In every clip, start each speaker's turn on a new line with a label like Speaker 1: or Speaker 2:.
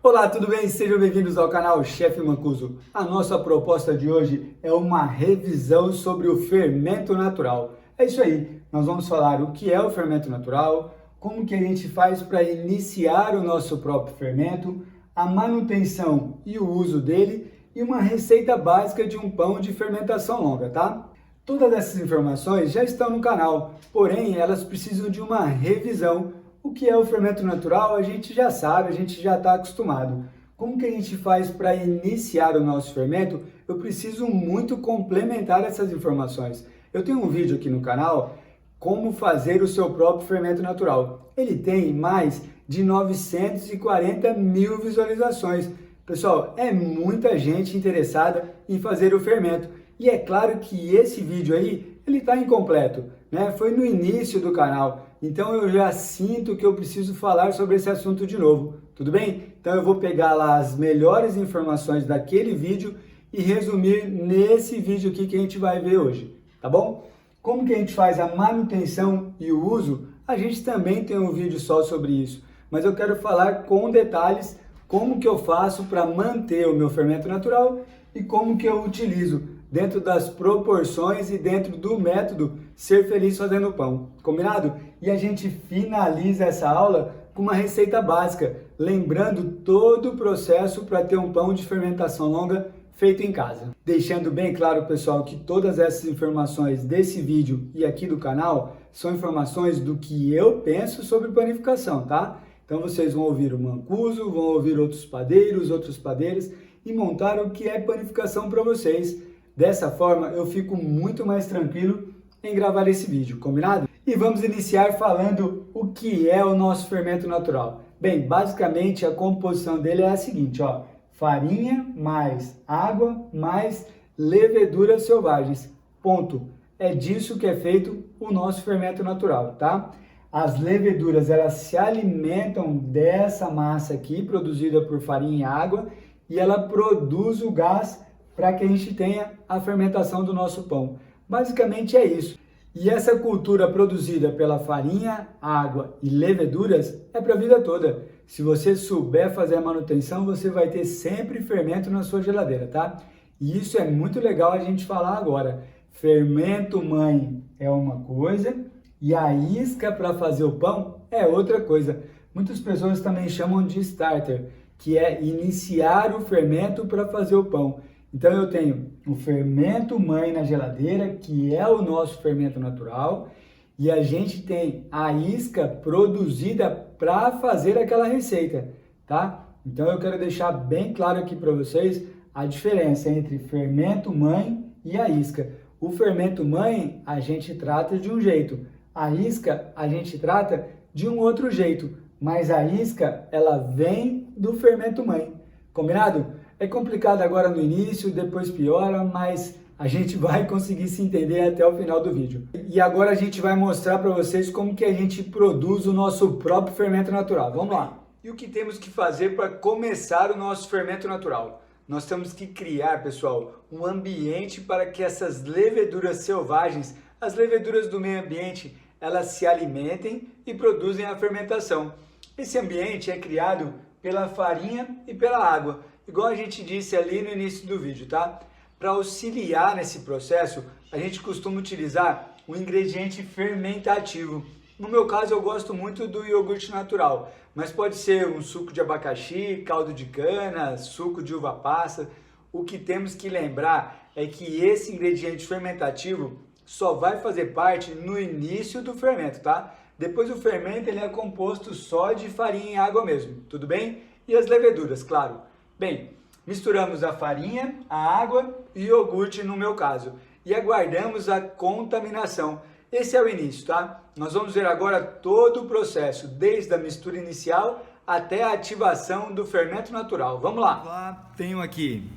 Speaker 1: Olá, tudo bem? Sejam bem-vindos ao canal Chef Mancuso. A nossa proposta de hoje é uma revisão sobre o fermento natural. É isso aí, nós vamos falar o que é o fermento natural, como que a gente faz para iniciar o nosso próprio fermento, a manutenção e o uso dele e uma receita básica de um pão de fermentação longa, tá? Todas essas informações já estão no canal, porém elas precisam de uma revisão. O que é o fermento natural a gente já sabe, a gente já está acostumado. Como que a gente faz para iniciar o nosso fermento? Eu preciso muito complementar essas informações. Eu tenho um vídeo aqui no canal, como fazer o seu próprio fermento natural. Ele tem mais de 940 mil visualizações. Pessoal, é muita gente interessada em fazer o fermento. E é claro que esse vídeo aí, ele está incompleto, né? Foi no início do canal, então eu já sinto que eu preciso falar sobre esse assunto de novo, tudo bem? Então eu vou pegar lá as melhores informações daquele vídeo e resumir nesse vídeo aqui que a gente vai ver hoje, tá bom? Como que a gente faz a manutenção e o uso? A gente também tem um vídeo só sobre isso, mas eu quero falar com detalhes como que eu faço para manter o meu fermento natural e como que eu utilizo dentro das proporções e dentro do método Ser Feliz Fazendo Pão, combinado? E a gente finaliza essa aula com uma receita básica, lembrando todo o processo para ter um pão de fermentação longa feito em casa. Deixando bem claro, pessoal, que todas essas informações desse vídeo e aqui do canal são informações do que eu penso sobre panificação, tá? Então vocês vão ouvir o Mancuso, vão ouvir outros padeiros, outras padeiras e montar o que é panificação para vocês. Dessa forma, eu fico muito mais tranquilo em gravar esse vídeo, combinado? E vamos iniciar falando o que é o nosso fermento natural. Bem, basicamente a composição dele é a seguinte, ó: farinha mais água mais leveduras selvagens. Ponto. É disso que é feito o nosso fermento natural, tá? As leveduras, elas se alimentam dessa massa aqui, produzida por farinha e água, e ela produz o gás para que a gente tenha a fermentação do nosso pão. Basicamente é isso. E essa cultura produzida pela farinha, água e leveduras é para a vida toda. Se você souber fazer a manutenção, você vai ter sempre fermento na sua geladeira, tá? E isso é muito legal a gente falar agora. Fermento mãe é uma coisa e a isca para fazer o pão é outra coisa. Muitas pessoas também chamam de starter, que é iniciar o fermento para fazer o pão. Então eu tenho o fermento mãe na geladeira, que é o nosso fermento natural, e a gente tem a isca produzida para fazer aquela receita, tá? Então eu quero deixar bem claro aqui para vocês a diferença entre fermento mãe e a isca. O fermento mãe a gente trata de um jeito, a isca a gente trata de um outro jeito, mas a isca ela vem do fermento mãe, combinado? É complicado agora no início, depois piora, mas a gente vai conseguir se entender até o final do vídeo. E agora a gente vai mostrar para vocês como que a gente produz o nosso próprio fermento natural. Vamos lá! E o que temos que fazer para começar o nosso fermento natural? Nós temos que criar, pessoal, um ambiente para que essas leveduras selvagens, as leveduras do meio ambiente, elas se alimentem e produzem a fermentação. Esse ambiente é criado pela farinha e pela água, igual a gente disse ali no início do vídeo, tá? Para auxiliar nesse processo, a gente costuma utilizar um ingrediente fermentativo. No meu caso, eu gosto muito do iogurte natural, mas pode ser um suco de abacaxi, caldo de cana, suco de uva passa. O que temos que lembrar é que esse ingrediente fermentativo só vai fazer parte no início do fermento, tá? Depois o fermento ele é composto só de farinha e água mesmo, tudo bem? E as leveduras, claro. Bem, misturamos a farinha, a água e o iogurte no meu caso e aguardamos a contaminação. Esse é o início, tá? Nós vamos ver agora todo o processo, desde a mistura inicial até a ativação do fermento natural. Vamos lá! Tenho aqui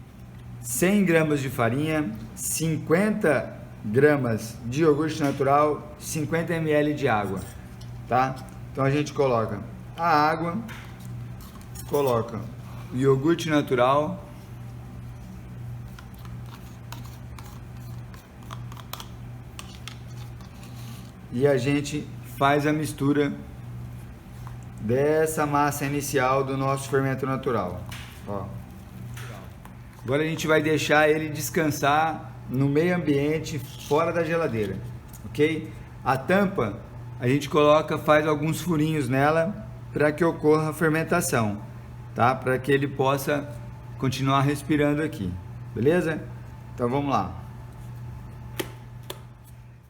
Speaker 1: 100 gramas de farinha, 50 gramas de iogurte natural, 50 ml de água, tá? Então a gente coloca a água, coloca o iogurte natural, e a gente faz a mistura dessa massa inicial do nosso fermento natural. Ó. Agora a gente vai deixar ele descansar no meio ambiente, fora da geladeira, ok? A tampa a gente coloca, faz alguns furinhos nela para que ocorra a fermentação, tá? Para que ele possa continuar respirando aqui, beleza? Então vamos lá.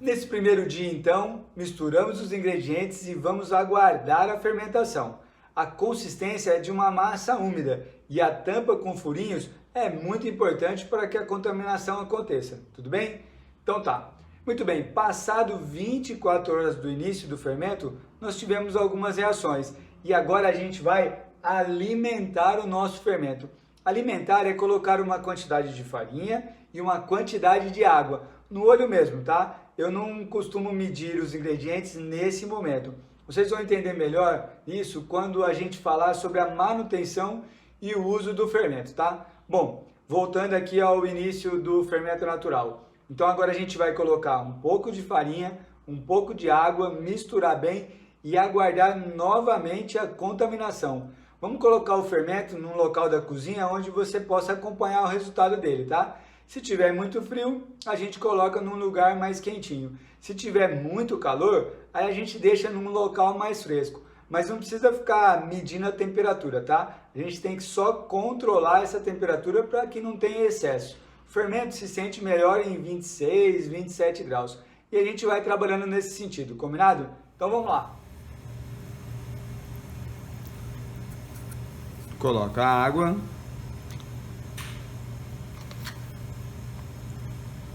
Speaker 1: Nesse primeiro dia, então, misturamos os ingredientes e vamos aguardar a fermentação. A consistência é de uma massa úmida e a tampa com furinhos é muito importante para que a contaminação aconteça, tudo bem? Então tá. Muito bem, passado 24 horas do início do fermento, nós tivemos algumas reações e agora a gente vai alimentar o nosso fermento. Alimentar é colocar uma quantidade de farinha e uma quantidade de água, no olho mesmo, tá? Eu não costumo medir os ingredientes nesse momento. Vocês vão entender melhor isso quando a gente falar sobre a manutenção e o uso do fermento, tá? Bom, voltando aqui ao início do fermento natural. Então agora a gente vai colocar um pouco de farinha, um pouco de água, misturar bem e aguardar novamente a contaminação. Vamos colocar o fermento num local da cozinha onde você possa acompanhar o resultado dele, tá? Se tiver muito frio, a gente coloca num lugar mais quentinho. Se tiver muito calor, aí a gente deixa num local mais fresco. Mas não precisa ficar medindo a temperatura, tá? A gente tem que só controlar essa temperatura para que não tenha excesso. O fermento se sente melhor em 26, 27 graus. E a gente vai trabalhando nesse sentido, combinado? Então vamos lá. Coloca a água.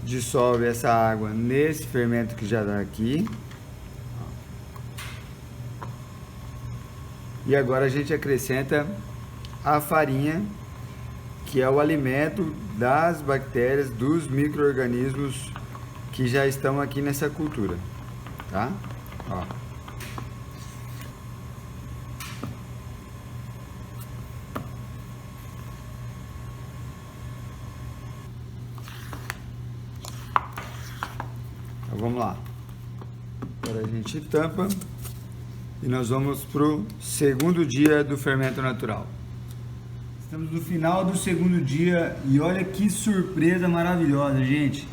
Speaker 1: Dissolve essa água nesse fermento que já está aqui. E agora a gente acrescenta a farinha, que é o alimento das bactérias, dos micro-organismos que já estão aqui nessa cultura, tá? Ó. Então, vamos lá. Agora a gente tampa e nós vamos para o segundo dia do fermento natural. Estamos no final do segundo dia e olha que surpresa maravilhosa, gente.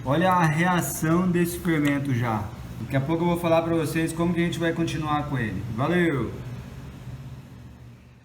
Speaker 1: Olha a reação desse fermento já. Daqui a pouco eu vou falar para vocês como que a gente vai continuar com ele. Valeu!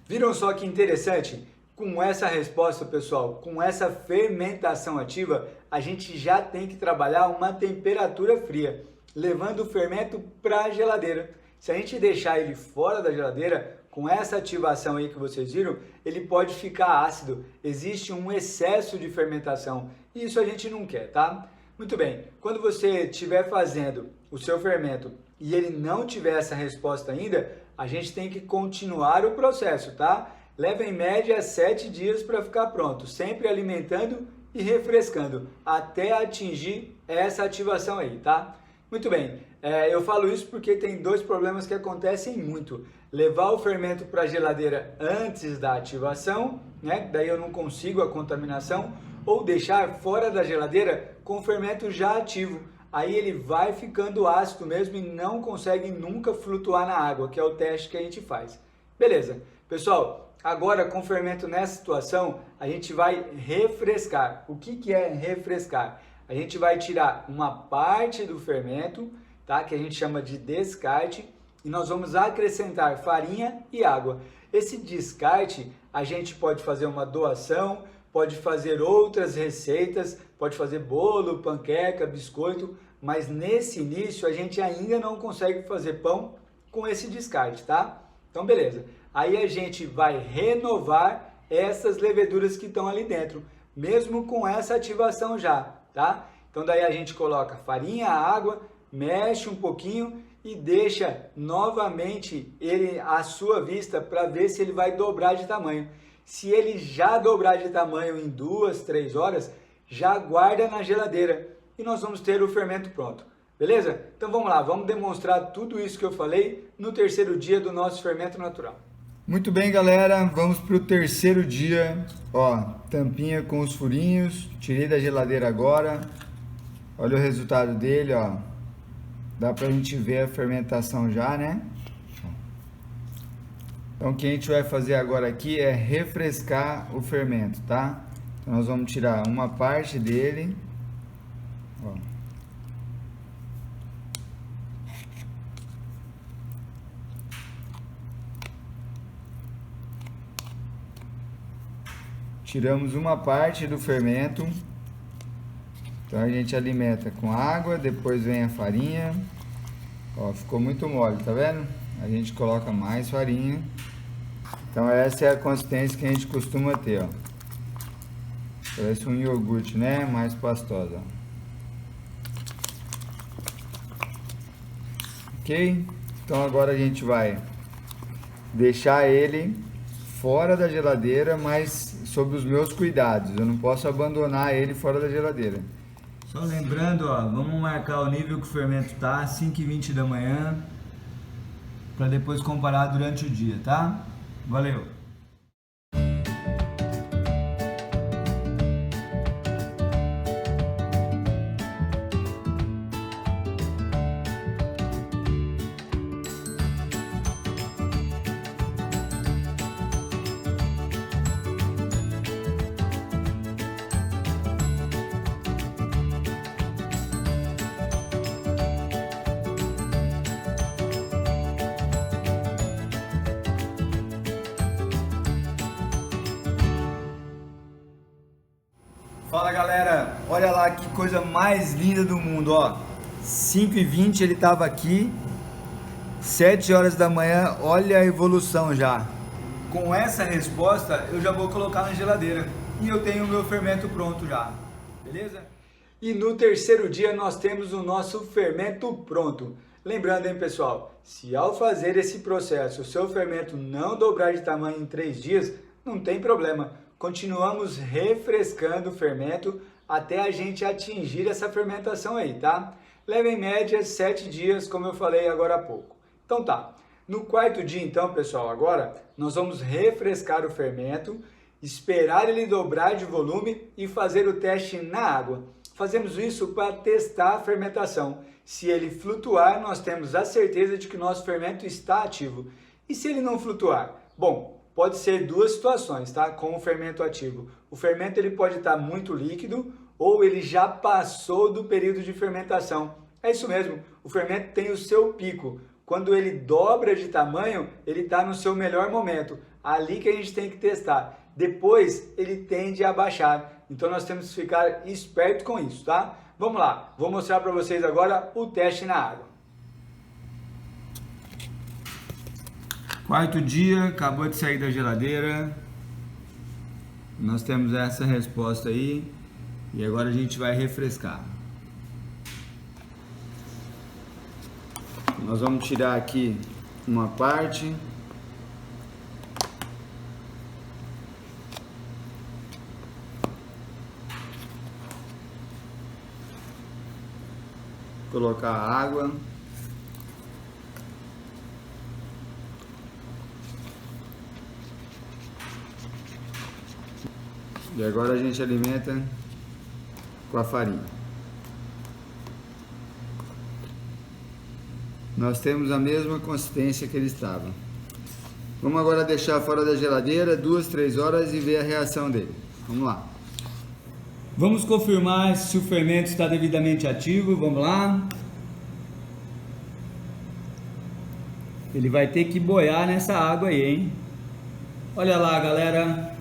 Speaker 1: Viram só que interessante? Com essa resposta, pessoal, com essa fermentação ativa, a gente já tem que trabalhar uma temperatura fria, levando o fermento para a geladeira. Se a gente deixar ele fora da geladeira, com essa ativação aí que vocês viram, ele pode ficar ácido. Existe um excesso de fermentação e isso a gente não quer, tá? Muito bem, quando você estiver fazendo o seu fermento e ele não tiver essa resposta ainda, a gente tem que continuar o processo, tá? Leva em média 7 dias para ficar pronto, sempre alimentando e refrescando, até atingir essa ativação aí, tá? Muito bem, eu falo isso porque tem dois problemas que acontecem muito. Levar o fermento para a geladeira antes da ativação, né? Daí eu não consigo a contaminação, ou deixar fora da geladeira com o fermento já ativo. Aí ele vai ficando ácido mesmo e não consegue nunca flutuar na água, que é o teste que a gente faz. Beleza, pessoal, agora com o fermento nessa situação, a gente vai refrescar. O que é refrescar? A gente vai tirar uma parte do fermento, tá? Que a gente chama de descarte, e nós vamos acrescentar farinha e água. Esse descarte, a gente pode fazer uma doação, pode fazer outras receitas, pode fazer bolo, panqueca, biscoito, mas nesse início a gente ainda não consegue fazer pão com esse descarte, tá? Então beleza. Aí a gente vai renovar essas leveduras que estão ali dentro, mesmo com essa ativação já, tá? Então daí a gente coloca farinha, água, mexe um pouquinho e deixa novamente ele à sua vista para ver se ele vai dobrar de tamanho. Se ele já dobrar de tamanho em 2, 3 horas, já guarda na geladeira e nós vamos ter o fermento pronto. Beleza? Então vamos lá, vamos demonstrar tudo isso que eu falei no terceiro dia do nosso fermento natural. Muito bem, galera, vamos para o terceiro dia. Ó, tampinha com os furinhos, tirei da geladeira agora. Olha o resultado dele, ó. Dá pra gente ver a fermentação já, né?
Speaker 2: Então o que a gente vai fazer agora aqui é refrescar o fermento, tá? Então nós vamos tirar uma parte dele, ó. Tiramos uma parte do fermento. Então a gente alimenta com água, depois vem a farinha. Ó, ficou muito mole, tá vendo? A gente coloca mais farinha. Então essa é a consistência que a gente costuma ter, ó. Parece um iogurte, né? Mais pastosa, ó. Ok? Então agora a gente vai deixar ele fora da geladeira, mas sob os meus cuidados. Eu não posso abandonar ele fora da geladeira. Só lembrando, ó, vamos marcar o nível que o fermento tá, 5h20 da manhã, para depois comparar durante o dia, tá? Valeu! Fala galera, olha lá que coisa mais linda do mundo, ó. 5h20 ele tava aqui, 7 horas da manhã, olha a evolução já. Com essa resposta eu já vou colocar na geladeira e eu tenho o meu fermento pronto já, beleza?
Speaker 1: E no terceiro dia nós temos o nosso fermento pronto. Lembrando, hein, pessoal, se ao fazer esse processo o seu fermento não dobrar de tamanho em 3 dias, não tem problema. Continuamos refrescando o fermento até a gente atingir essa fermentação aí, tá? Leva em média 7 dias, como eu falei agora há pouco. Então tá, no quarto dia então, pessoal, agora nós vamos refrescar o fermento, esperar ele dobrar de volume e fazer o teste na água. Fazemos isso para testar a fermentação. Se ele flutuar, nós temos a certeza de que o nosso fermento está ativo. E se ele não flutuar? Bom, pode ser duas situações, tá? Com o fermento ativo. O fermento ele pode estar muito líquido ou ele já passou do período de fermentação. É isso mesmo, o fermento tem o seu pico. Quando ele dobra de tamanho, ele está no seu melhor momento. Ali que a gente tem que testar. Depois ele tende a baixar. Então nós temos que ficar esperto com isso, tá? Vamos lá, vou mostrar para vocês agora o teste na água.
Speaker 2: Quarto dia, acabou de sair da geladeira. Nós temos essa resposta aí. E agora a gente vai refrescar. Nós vamos tirar aqui uma parte. Colocar a água. E agora a gente alimenta com a farinha. Nós temos a mesma consistência que ele estava. Vamos agora deixar fora da geladeira 2, 3 horas e ver a reação dele. Vamos lá. Vamos confirmar se o fermento está devidamente ativo. Vamos lá. Ele vai ter que boiar nessa água aí, hein? Olha lá, galera.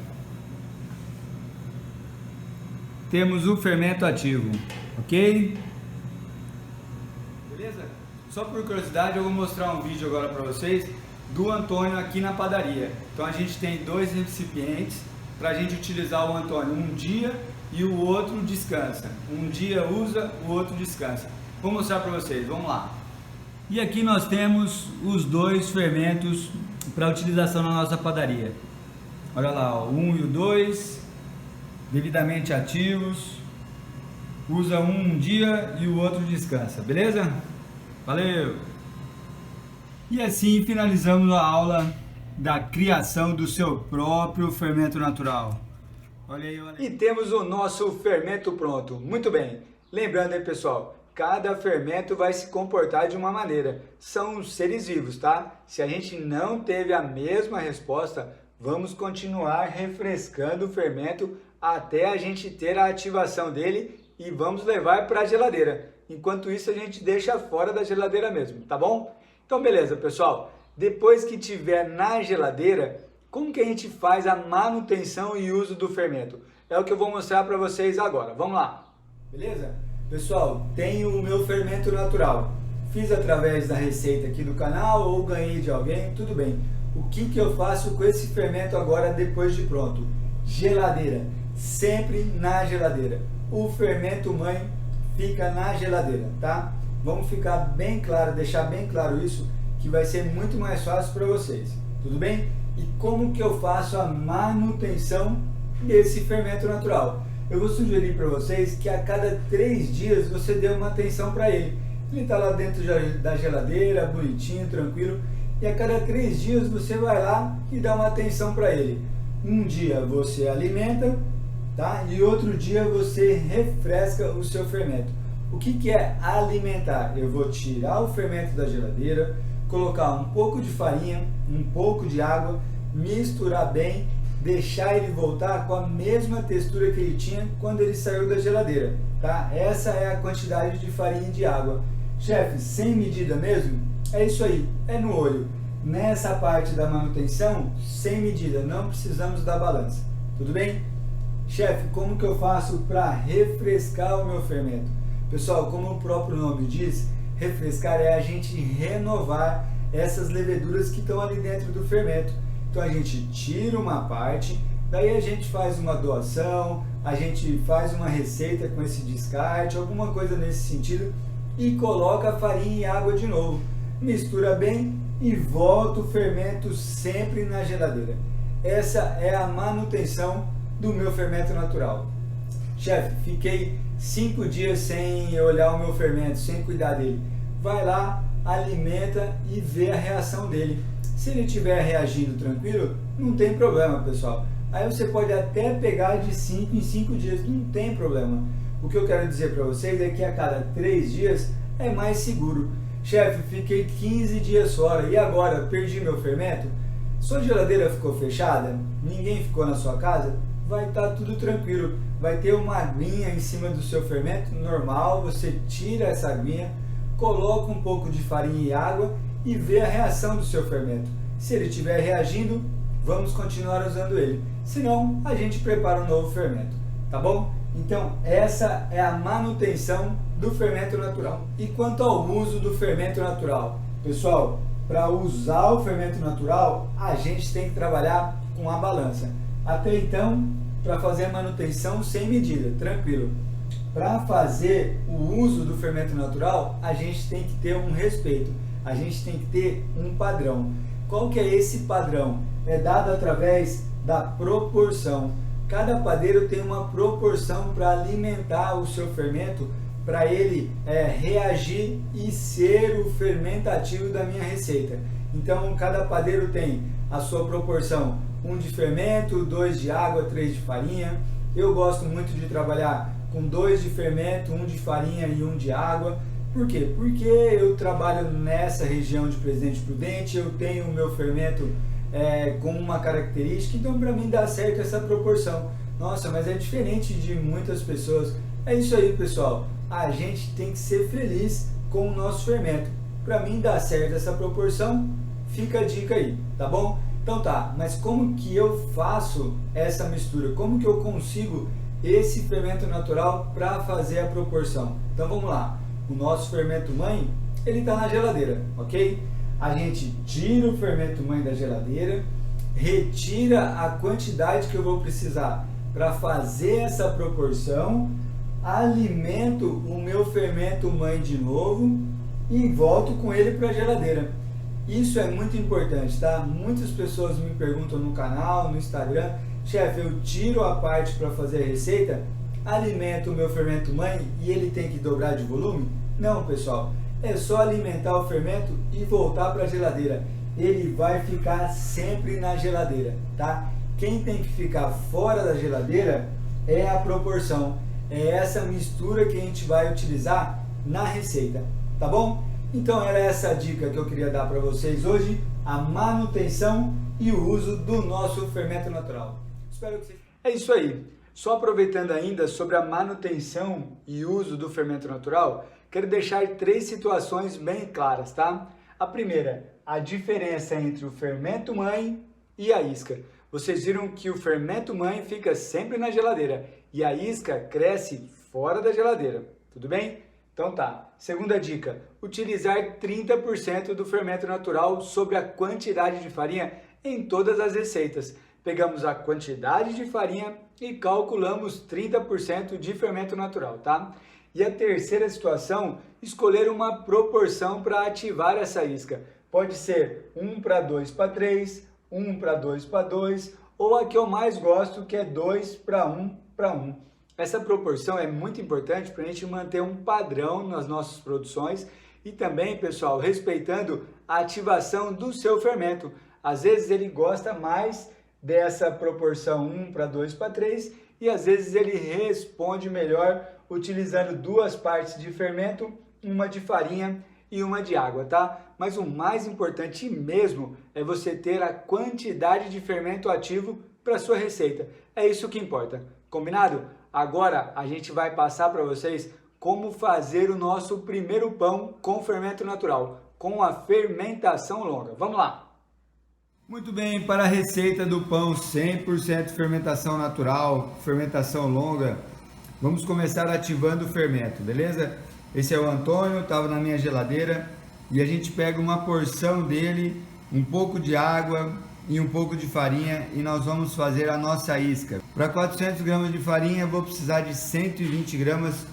Speaker 2: Temos o fermento ativo, ok? Beleza? Só por curiosidade eu vou mostrar um vídeo agora para vocês do Antônio aqui na padaria. Então a gente tem 2 recipientes para a gente utilizar o Antônio um dia e o outro descansa. Um dia usa, o outro descansa. Vou mostrar para vocês, vamos lá. E aqui nós temos os 2 fermentos para utilização na nossa padaria. Olha lá, o 1 e o 2, devidamente ativos. Usa um dia e o outro descansa, beleza? Valeu! E assim finalizamos a aula da criação do seu próprio fermento natural. Olha aí, olha aí.
Speaker 1: E temos o nosso fermento pronto. Muito bem. Lembrando aí, pessoal, cada fermento vai se comportar de uma maneira. São seres vivos, tá? Se a gente não teve a mesma resposta, vamos continuar refrescando o fermento até a gente ter a ativação dele e vamos levar para a geladeira. Enquanto isso, a gente deixa fora da geladeira mesmo, tá bom? Então, beleza, pessoal. Depois que tiver na geladeira, como que a gente faz a manutenção e uso do fermento? É o que eu vou mostrar para vocês agora. Vamos lá. Beleza? Pessoal, tenho o meu fermento natural. Fiz através da receita aqui do canal ou ganhei de alguém, tudo bem. O que eu faço com esse fermento agora depois de pronto? Geladeira. Sempre na geladeira. O fermento mãe fica na geladeira, tá? Vamos ficar bem claro, deixar bem claro isso, que vai ser muito mais fácil para vocês. Tudo bem? E como que eu faço a manutenção desse fermento natural? Eu vou sugerir para vocês que a cada 3 dias você dê uma atenção para ele. Ele está lá dentro da geladeira, bonitinho, tranquilo. E a cada 3 dias você vai lá e dá uma atenção para ele. Um dia você alimenta, tá? E outro dia você refresca o seu fermento. O que é alimentar? Eu vou tirar o fermento da geladeira, colocar um pouco de farinha, um pouco de água, misturar bem, deixar ele voltar com a mesma textura que ele tinha quando ele saiu da geladeira, tá? Essa é a quantidade de farinha e de água. Chefe, sem medida mesmo? É isso aí, é no olho. Nessa parte da manutenção, sem medida, não precisamos da balança. Tudo bem? Chefe, como que eu faço para refrescar o meu fermento? Pessoal, como o próprio nome diz, refrescar é a gente renovar essas leveduras que estão ali dentro do fermento. Então a gente tira uma parte, daí a gente faz uma doação, a gente faz uma receita com esse descarte, alguma coisa nesse sentido, e coloca farinha e água de novo. Mistura bem e volta o fermento sempre na geladeira. Essa é a manutenção do meu fermento natural. Chefe, fiquei 5 dias sem olhar o meu fermento, sem cuidar dele. Vai lá, alimenta e vê a reação dele. Se ele estiver reagindo tranquilo, não tem problema, pessoal. Aí você pode até pegar de 5 em 5 dias, não tem problema. O que eu quero dizer para vocês é que a cada 3 dias é mais seguro. Chefe, fiquei 15 dias fora e agora perdi meu fermento? Sua geladeira ficou fechada? Ninguém ficou na sua casa? Vai estar tudo tranquilo. Vai ter uma aguinha em cima do seu fermento normal, você tira essa aguinha, coloca um pouco de farinha e água e vê a reação do seu fermento. Se ele estiver reagindo, vamos continuar usando ele. Se não, a gente prepara um novo fermento, tá bom? Então, essa é a manutenção do fermento natural. E quanto ao uso do fermento natural? Pessoal, para usar o fermento natural, a gente tem que trabalhar com a balança. Até então, para fazer a manutenção sem medida, tranquilo. Para fazer o uso do fermento natural, a gente tem que ter um respeito. A gente tem que ter um padrão. Qual que é esse padrão? É dado através da proporção. Cada padeiro tem uma proporção para alimentar o seu fermento, para ele reagir e ser o fermentativo da minha receita. Então, cada padeiro tem a sua proporção. 1 de fermento, 2 de água, 3 de farinha. Eu gosto muito de trabalhar com 2 de fermento, 1 de farinha e 1 de água. Por quê? Porque eu trabalho nessa região de Presidente Prudente, eu tenho o meu fermento com uma característica, então para mim dá certo essa proporção. Nossa, mas é diferente de muitas pessoas. É isso aí, pessoal. A gente tem que ser feliz com o nosso fermento. Para mim dá certo essa proporção, fica a dica aí, tá bom? Então tá, mas como que eu faço essa mistura? Como que eu consigo esse fermento natural para fazer a proporção? Então vamos lá. O nosso fermento mãe, ele está na geladeira, ok? A gente tira o fermento mãe da geladeira, retira a quantidade que eu vou precisar para fazer essa proporção, alimento o meu fermento mãe de novo e volto com ele para a geladeira. Isso é muito importante, tá? Muitas pessoas me perguntam no canal, no Instagram, chefe, eu tiro a parte para fazer a receita, alimento o meu fermento mãe e ele tem que dobrar de volume? Não, pessoal, é só alimentar o fermento e voltar para a geladeira. Ele vai ficar sempre na geladeira, tá? Quem tem que ficar fora da geladeira é a proporção. É essa mistura que a gente vai utilizar na receita, tá bom? Então era essa dica que eu queria dar para vocês hoje, a manutenção e o uso do nosso fermento natural. Espero que vocês... É isso aí. Só aproveitando ainda sobre a manutenção e uso do fermento natural, quero deixar 3 situações bem claras, tá? A primeira, a diferença entre o fermento mãe e a isca. Vocês viram que o fermento mãe fica sempre na geladeira e a isca cresce fora da geladeira, tudo bem? Então tá. Segunda dica, utilizar 30% do fermento natural sobre a quantidade de farinha em todas as receitas. Pegamos a quantidade de farinha e calculamos 30% de fermento natural, tá? E a terceira situação, escolher uma proporção para ativar essa isca. Pode ser 1:2:3, 1:2:2, ou a que eu mais gosto, que é 2:1:1. Essa proporção é muito importante para a gente manter um padrão nas nossas produções e também, pessoal, respeitando a ativação do seu fermento. Às vezes ele gosta mais dessa proporção 1:2:3 e às vezes ele responde melhor utilizando 2 partes de fermento, uma de farinha e uma de água, tá? Mas o mais importante mesmo é você ter a quantidade de fermento ativo para sua receita. É isso que importa. Combinado? Agora a gente vai passar para vocês como fazer o nosso primeiro pão com fermento natural, com a fermentação longa. Vamos lá!
Speaker 2: Muito bem, para a receita do pão 100% fermentação natural, fermentação longa, vamos começar ativando o fermento, beleza? Esse é o Antônio, estava na minha geladeira e a gente pega uma porção dele, um pouco de água e um pouco de farinha e nós vamos fazer a nossa isca. Para 400 gramas de farinha eu vou precisar de 120 gramas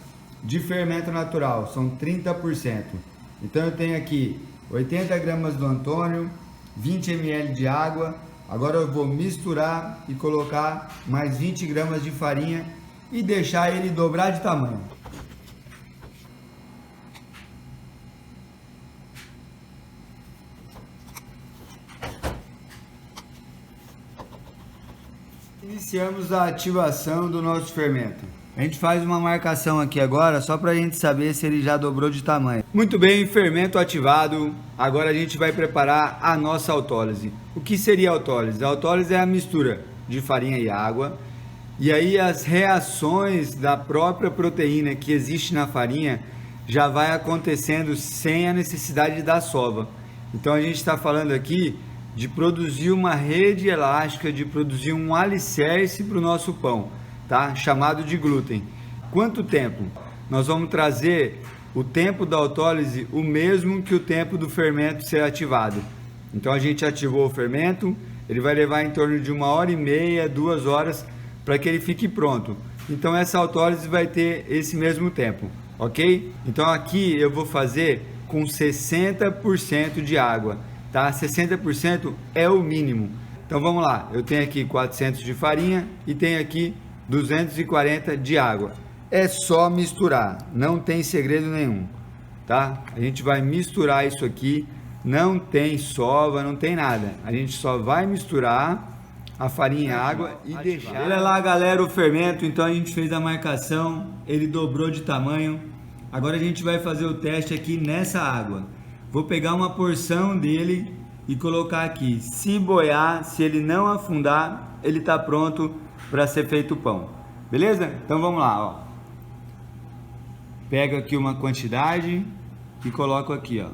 Speaker 2: de fermento natural, são 30%. Então eu tenho aqui 80 gramas do Antônio, 20 ml de água. Agora eu vou misturar e colocar mais 20 gramas de farinha e deixar ele dobrar de tamanho. Iniciamos a ativação do nosso fermento. A gente faz uma marcação aqui agora só para a gente saber se ele já dobrou de tamanho. Muito bem, fermento ativado. Agora a gente vai preparar a nossa autólise. O que seria a autólise? A autólise é a mistura de farinha e água. E aí as reações da própria proteína que existe na farinha já vai acontecendo sem a necessidade da sova. Então a gente está falando aqui de produzir uma rede elástica, de produzir um alicerce para o nosso pão, tá? Chamado de glúten. Quanto tempo? Nós vamos trazer o tempo da autólise o mesmo que o tempo do fermento ser ativado. Então a gente ativou o fermento, ele vai levar em torno de 1h30, 2 horas para que ele fique pronto. Então essa autólise vai ter esse mesmo tempo, ok? Então aqui eu vou fazer com 60% de água. Tá? 60% é o mínimo. Então vamos lá, eu tenho aqui 400 de farinha e tenho aqui 240 de água. É só misturar, não tem segredo nenhum, tá? A gente vai misturar isso aqui, não tem sova, não tem nada. A gente só vai misturar a farinha e a água e deixar. Olha lá, galera, o fermento. Então a gente fez a marcação, ele dobrou de tamanho. Agora a gente vai fazer o teste aqui nessa água. Vou pegar uma porção dele e colocar aqui. Se boiar, se ele não afundar, ele está pronto para ser feito o pão. Beleza? Então vamos lá, ó. Pego aqui uma quantidade e coloco aqui, ó.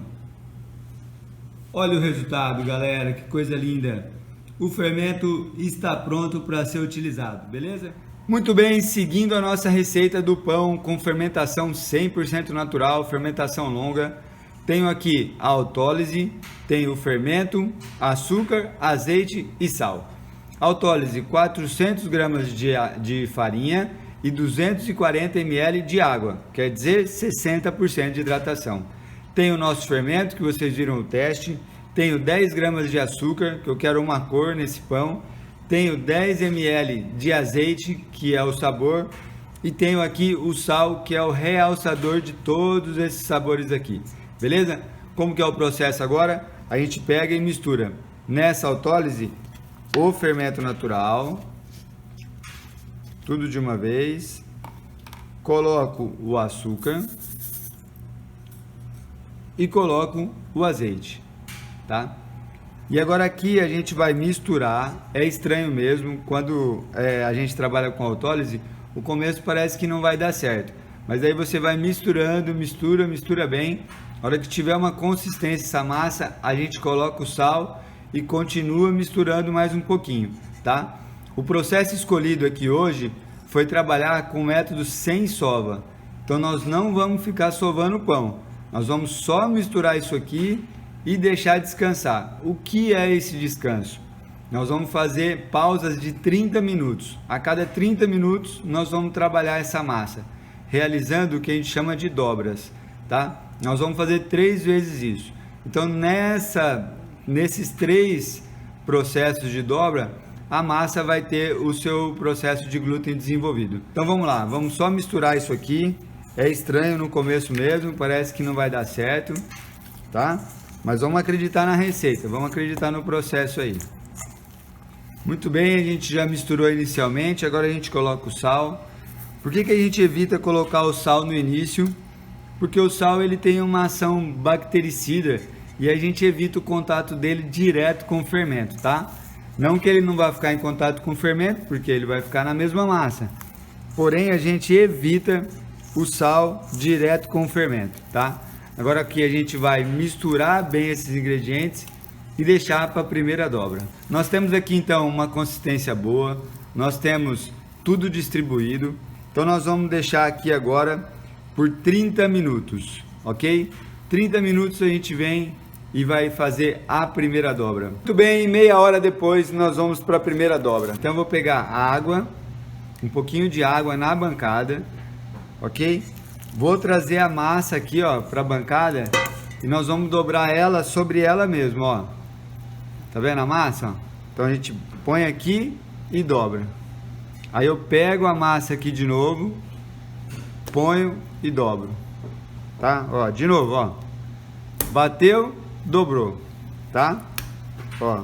Speaker 2: Olha o resultado, galera, que coisa linda. O fermento está pronto para ser utilizado, beleza? Muito bem, seguindo a nossa receita do pão com fermentação 100% natural, fermentação longa. Tenho aqui a autólise, tenho o fermento, açúcar, azeite e sal. Autólise, 400 gramas de farinha e 240 ml de água, quer dizer 60% de hidratação. Tenho o nosso fermento, que vocês viram o teste. Tenho 10 gramas de açúcar, que eu quero uma cor nesse pão. Tenho 10 ml de azeite, que é o sabor. E tenho aqui o sal, que é o realçador de todos esses sabores aqui. Beleza? Como que é o processo agora? A gente pega e mistura nessa autólise o fermento natural, tudo de uma vez. Coloco o açúcar, e coloco o azeite, tá? E agora aqui a gente vai misturar. É estranho mesmo, quando a gente trabalha com autólise, o começo parece que não vai dar certo, mas aí você vai misturando, mistura bem. A hora que tiver uma consistência essa massa, a gente coloca o sal e continua misturando mais um pouquinho, tá? O processo escolhido aqui hoje foi trabalhar com o método sem sova. Então nós não vamos ficar sovando o pão, nós vamos só misturar isso aqui e deixar descansar. O que é esse descanso? Nós vamos fazer pausas de 30 minutos. A cada 30 minutos nós vamos trabalhar essa massa, realizando o que a gente chama de dobras, tá? Nós vamos fazer 3 vezes isso. Então nesses 3 processos de dobra, a massa vai ter o seu processo de glúten desenvolvido. Então vamos lá, vamos só misturar isso aqui. É estranho no começo mesmo, parece que não vai dar certo, tá? Mas vamos acreditar na receita, vamos acreditar no processo aí. Muito bem, a gente já misturou inicialmente, agora a gente coloca o sal. Por que a gente evita colocar o sal no início? Porque o sal ele tem uma ação bactericida e a gente evita o contato dele direto com o fermento, tá? Não que ele não vá ficar em contato com o fermento, porque ele vai ficar na mesma massa. Porém, a gente evita o sal direto com o fermento, tá? Agora aqui a gente vai misturar bem esses ingredientes e deixar para a primeira dobra. Nós temos aqui então uma consistência boa, nós temos tudo distribuído, então nós vamos deixar aqui agora por 30 minutos, ok? 30 minutos a gente vem e vai fazer a primeira dobra. Muito bem, meia hora depois nós vamos para a primeira dobra. Então eu vou pegar água, um pouquinho de água na bancada, ok? Vou trazer a massa aqui, ó, para a bancada e nós vamos dobrar ela sobre ela mesmo, ó. Tá vendo a massa? Então a gente põe aqui e dobra. Aí eu pego a massa aqui de novo, ponho e dobro, tá? Ó, de novo, ó. Bateu, dobrou, tá? Ó,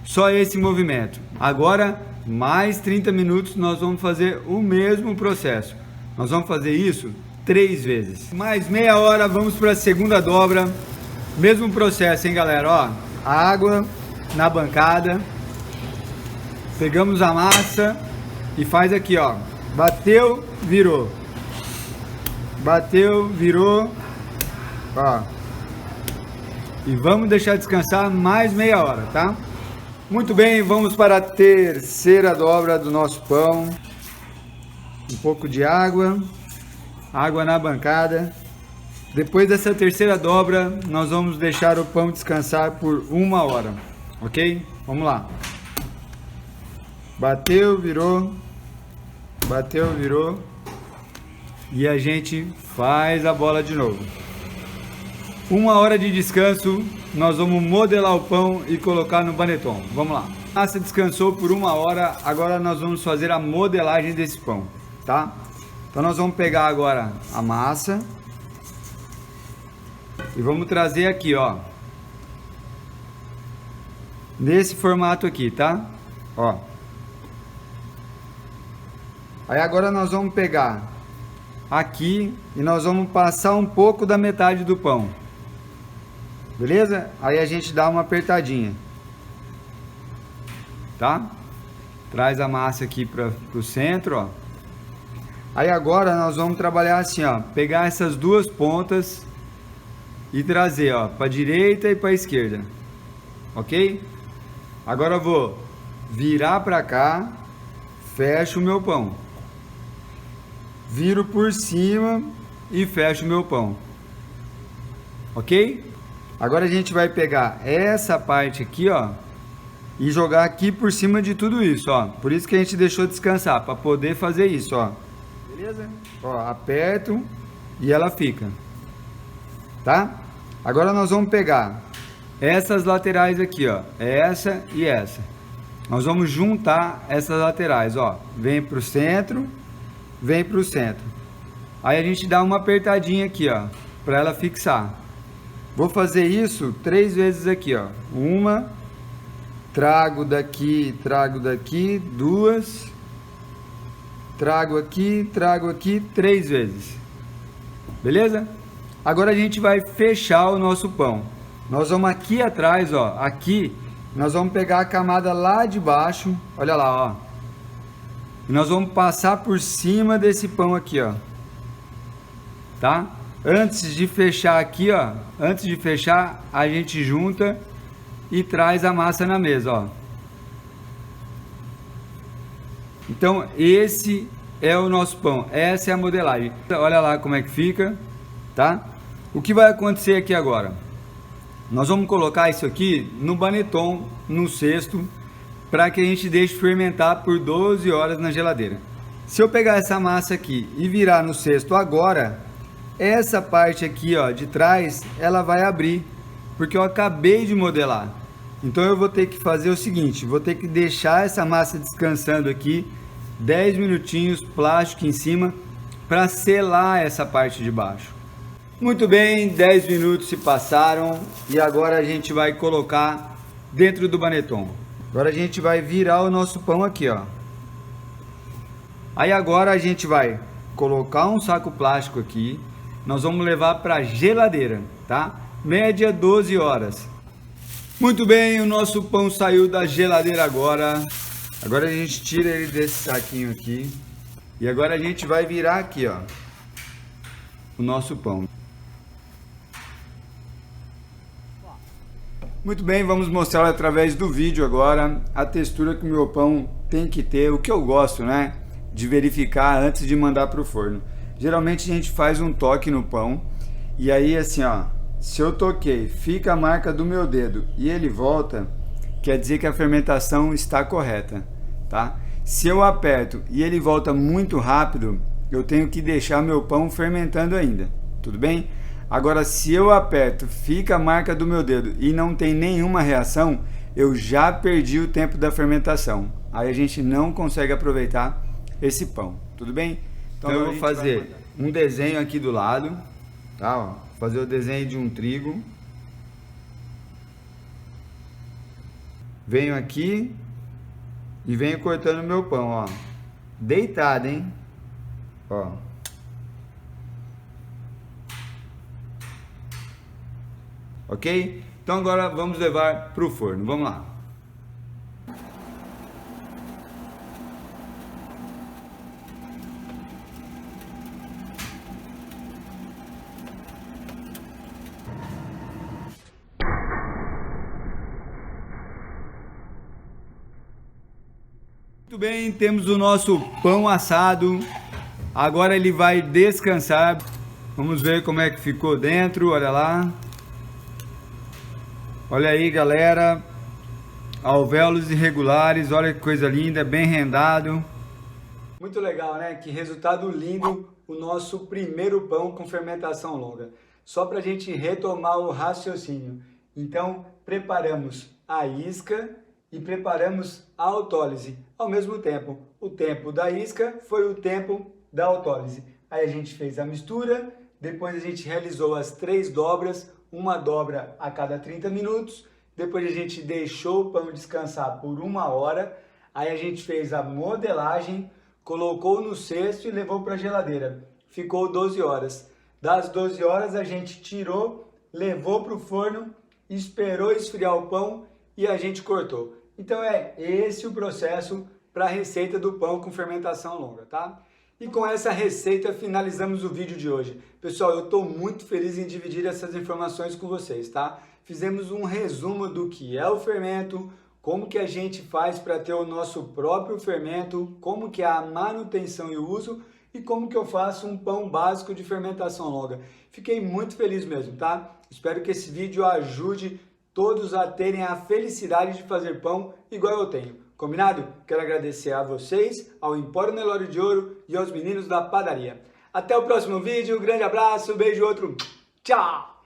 Speaker 2: só esse movimento. Agora, mais 30 minutos nós vamos fazer o mesmo processo. Nós vamos fazer isso 3 vezes. Mais meia hora, vamos para a segunda dobra. Mesmo processo, hein, galera? Ó, água na bancada. Pegamos a massa e faz aqui, ó. Bateu, virou. Bateu, virou. Ó. E vamos deixar descansar mais meia hora, tá? Muito bem, vamos para a terceira dobra do nosso pão. Um pouco de água. Água na bancada. Depois dessa terceira dobra, nós vamos deixar o pão descansar por 1 hora, ok? Vamos lá. Bateu, virou. Bateu, virou. E a gente faz a bola de novo. 1 hora de descanso, nós vamos modelar o pão e colocar no baneton. Vamos lá. A massa descansou por 1 hora, agora nós vamos fazer a modelagem desse pão, tá? Então nós vamos pegar agora a massa e vamos trazer aqui, ó, nesse formato aqui, tá? Ó. Aí agora nós vamos pegar aqui e nós vamos passar um pouco da metade do pão, beleza? Aí a gente dá uma apertadinha, tá? Traz a massa aqui para o centro, ó. Aí agora nós vamos trabalhar assim, ó, pegar essas 2 pontas e trazer, ó, para a direita e para a esquerda, ok? Agora eu vou virar para cá, fecho o meu pão, viro por cima e fecho o meu pão, ok? Agora a gente vai pegar essa parte aqui, ó, e jogar aqui por cima de tudo isso, ó. Por isso que a gente deixou descansar, para poder fazer isso, ó. Beleza? Ó, aperto e ela fica, tá? Agora nós vamos pegar essas laterais aqui, ó, essa e essa. Nós vamos juntar essas laterais, ó. Vem pro centro, vem pro centro. Aí a gente dá uma apertadinha aqui, ó, para ela fixar. Vou fazer isso 3 vezes aqui, ó. 1, trago daqui, 2, trago aqui, 3 vezes. Beleza? Agora a gente vai fechar o nosso pão. Nós vamos aqui atrás, ó, aqui, nós vamos pegar a camada lá de baixo, olha lá, ó. E nós vamos passar por cima desse pão aqui, ó. Tá? Antes de fechar aqui, ó, antes de fechar, a gente junta e traz a massa na mesa, ó. Então, esse é o nosso pão, essa é a modelagem. Olha lá como é que fica, tá? O que vai acontecer aqui agora? Nós vamos colocar isso aqui no baneton, no cesto, para que a gente deixe fermentar por 12 horas na geladeira. Se eu pegar essa massa aqui e virar no cesto agora, essa parte aqui, ó, de trás, ela vai abrir, porque eu acabei de modelar. Então eu vou ter que fazer o seguinte, vou ter que deixar essa massa descansando aqui 10 minutinhos, plástico em cima, para selar essa parte de baixo. Muito bem, 10 minutos se passaram e agora a gente vai colocar dentro do baneton. Agora a gente vai virar o nosso pão aqui, ó. Aí agora a gente vai colocar um saco plástico aqui, nós vamos levar para a geladeira, tá? Média 12 horas. Muito bem, o nosso pão saiu da geladeira agora. Agora a gente tira ele desse saquinho aqui. E agora a gente vai virar aqui, ó, o nosso pão. Muito bem, vamos mostrar através do vídeo agora a textura que o meu pão tem que ter, o que eu gosto, né, de verificar antes de mandar para o forno. Geralmente a gente faz um toque no pão e aí assim, ó, se eu toquei, fica a marca do meu dedo e ele volta, quer dizer que a fermentação está correta, tá? Se eu aperto e ele volta muito rápido, eu tenho que deixar meu pão fermentando ainda, tudo bem? Agora, se eu aperto, fica a marca do meu dedo e não tem nenhuma reação, eu já perdi o tempo da fermentação. Aí a gente não consegue aproveitar esse pão, tudo bem? Então eu vou fazer um desenho aqui do lado, tá? Ó, fazer o desenho de um trigo. Venho aqui e venho cortando meu pão, ó. Deitado, hein? Ó. Ok? Então agora vamos levar para o forno. Vamos lá. Muito bem, temos o nosso pão assado. Agora ele vai descansar. Vamos ver como é que ficou dentro, olha lá. Olha aí, galera, alvéolos irregulares, olha que coisa linda, bem rendado. Muito legal, né? Que resultado lindo o nosso primeiro pão com fermentação longa. Só para a gente retomar o raciocínio. Então, preparamos a isca e preparamos a autólise ao mesmo tempo. O tempo da isca foi o tempo da autólise. Aí a gente fez a mistura, depois a gente realizou as 3 dobras, uma dobra a cada 30 minutos, depois a gente deixou o pão descansar por 1 hora, aí a gente fez a modelagem, colocou no cesto e levou para a geladeira. Ficou 12 horas. Das 12 horas a gente tirou, levou para o forno, esperou esfriar o pão e a gente cortou. Então é esse o processo para a receita do pão com fermentação longa, tá? E com essa receita finalizamos o vídeo de hoje. Pessoal, eu estou muito feliz em dividir essas informações com vocês, tá? Fizemos um resumo do que é o fermento, como que a gente faz para ter o nosso próprio fermento, como que é a manutenção e o uso e como que eu faço um pão básico de fermentação longa. Fiquei muito feliz mesmo, tá? Espero que esse vídeo ajude todos a terem a felicidade de fazer pão igual eu tenho. Combinado? Quero agradecer a vocês, ao Empório Nelório de Ouro e aos meninos da padaria. Até o próximo vídeo, um grande abraço, beijo, outro, tchau!